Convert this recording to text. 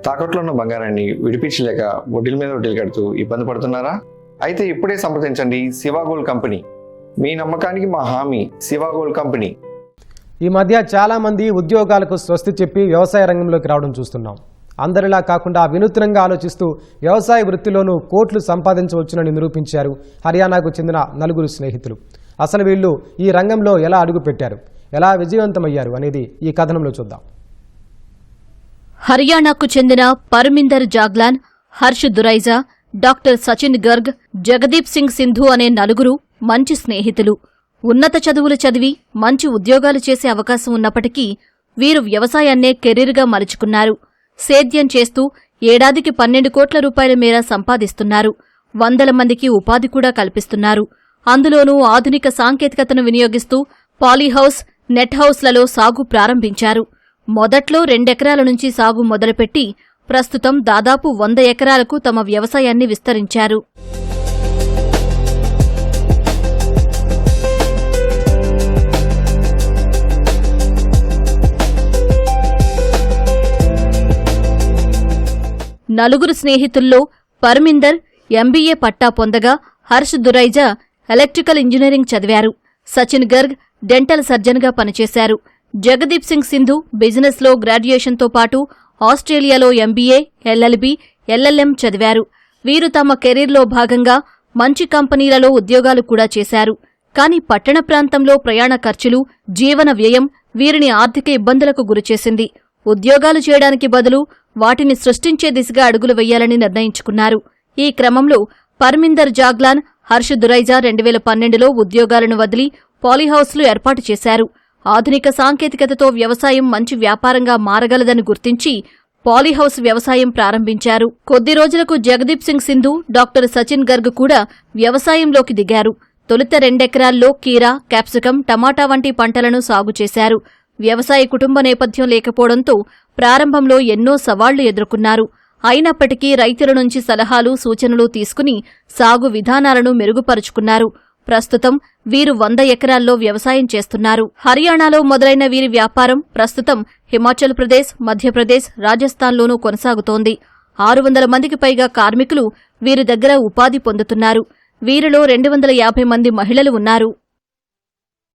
తాకట్లో ఉన్న బంగారాన్ని విడిపించలేక వడ్డీల మీద వడ్డీలు కడుతూ ఇబ్బంది పడుతున్నారా? అయితే ఇప్పుడే సంప్రదించండి శివ గోల్డ్ కంపెనీ. మీ నమ్మకానికి మా హామీ శివ గోల్డ్ కంపెనీ. ఈ మధ్య చాలామంది ఉద్యోగాలకు స్వస్తి చెప్పి వ్యవసాయ రంగంలోకి రావడం చూస్తున్నాం. అందరిలా కాకుండా వినూత్నంగా ఆలోచిస్తూ వ్యవసాయ వృత్తిలోనూ కోట్లు సంపాదించవచ్చునని నిరూపించారు హర్యానాకు చెందిన నలుగురు స్నేహితులు. అసలు వీళ్ళు ఈ రంగంలో ఎలా అడుగుపెట్టారు, ఎలా విజయవంతమయ్యారు అనేది ఈ కథనంలో చూద్దాం. హర్యానాకు చెందిన పర్మిందర్ జాగ్లాన్, హర్ష్ దురైజా, డాక్టర్ సచిన్ గర్గ్, జగదీప్ సింగ్ సింధు అనే నలుగురు మంచి స్నేహితులు. ఉన్నత చదువులు చదివి మంచి ఉద్యోగాలు చేసే అవకాశం ఉన్నప్పటికీ వీరు వ్యవసాయాన్నే కెరీర్గా మలుచుకున్నారు. సేద్యం చేస్తూ ఏడాదికి 12 కోట్ల రూపాయల మేర సంపాదిస్తున్నారు. 100 మందికి ఉపాధి కూడా కల్పిస్తున్నారు. అందులోనూ ఆధునిక సాంకేతికతను వినియోగిస్తూ పాలీహౌస్, నెట్ హౌస్లలో సాగు ప్రారంభించారు. మొదట్లో 2 ఎకరాల నుంచి సాగు మొదలుపెట్టి ప్రస్తుతం దాదాపు 100 ఎకరాలకు తమ వ్యవసాయాన్ని విస్తరించారు. నలుగురు స్నేహితుల్లో పర్మిందర్ ఎంబీఏ పట్టా పొందగా హర్ష్ దురైజా ఎలక్ట్రికల్ ఇంజనీరింగ్ చదివారు. సచిన్ గర్గ్ డెంటల్ సర్జన్గా పనిచేశారు. జగదీప్ సింగ్ సింధు బిజినెస్లో గ్రాడ్యుయేషన్తో పాటు ఆస్ట్రేలియాలో ఎంబీఏ, ఎల్ఎల్బీ, ఎల్ఎల్ఎం చదివారు. వీరు తమ కెరీర్లో భాగంగా మంచి కంపెనీలలో ఉద్యోగాలు కూడా చేశారు. కాని పట్టణ ప్రాంతంలో ప్రయాణ ఖర్చులు, జీవన వ్యయం వీరిని ఆర్థిక ఇబ్బందులకు గురిచేసింది. ఉద్యోగాలు చేయడానికి బదులు వాటిని సృష్టించే దిశగా అడుగులు వెయ్యాలని నిర్ణయించుకున్నారు. ఈ క్రమంలో పర్మిందర్ జాగ్లాన్, హర్ష్ దురైజా 2012లో ఉద్యోగాలను వదిలి పాలీహౌస్లు ఏర్పాటు చేశారు. ఆధునిక సాంకేతికతతో వ్యవసాయం మంచి వ్యాపారంగా మారగలదని గుర్తించి పాలీహౌస్ వ్యవసాయం ప్రారంభించారు. కొద్ది రోజులకు జగదీప్ సింగ్ సింధు, డాక్టర్ సచిన్ గర్గ్ కూడా వ్యవసాయంలోకి దిగారు. తొలుత 2 ఎకరాల్లో కీరా, క్యాప్సికం, టమాటా వంటి పంటలను సాగు చేశారు. వ్యవసాయ కుటుంబ నేపథ్యం లేకపోవడంతో ప్రారంభంలో ఎన్నో సవాళ్లు ఎదుర్కొన్నారు. అయినప్పటికీ రైతుల నుంచి సలహాలు, సూచనలు తీసుకుని సాగు విధానాలను మెరుగుపరుచుకున్నారు. ప్రస్తుతం వీరు 100 ఎకరాల్లో వ్యవసాయం చేస్తున్నారు. హర్యానాలో మొదలైన వీరి వ్యాపారం ప్రస్తుతం హిమాచల్ ప్రదేశ్, మధ్యప్రదేశ్, రాజస్థాన్లోనూ కొనసాగుతోంది. 600 మందికి పైగా కార్మికులు వీరి దగ్గర ఉపాధి పొందుతున్నారు. వీరిలో 250 మంది మహిళలు ఉన్నారు.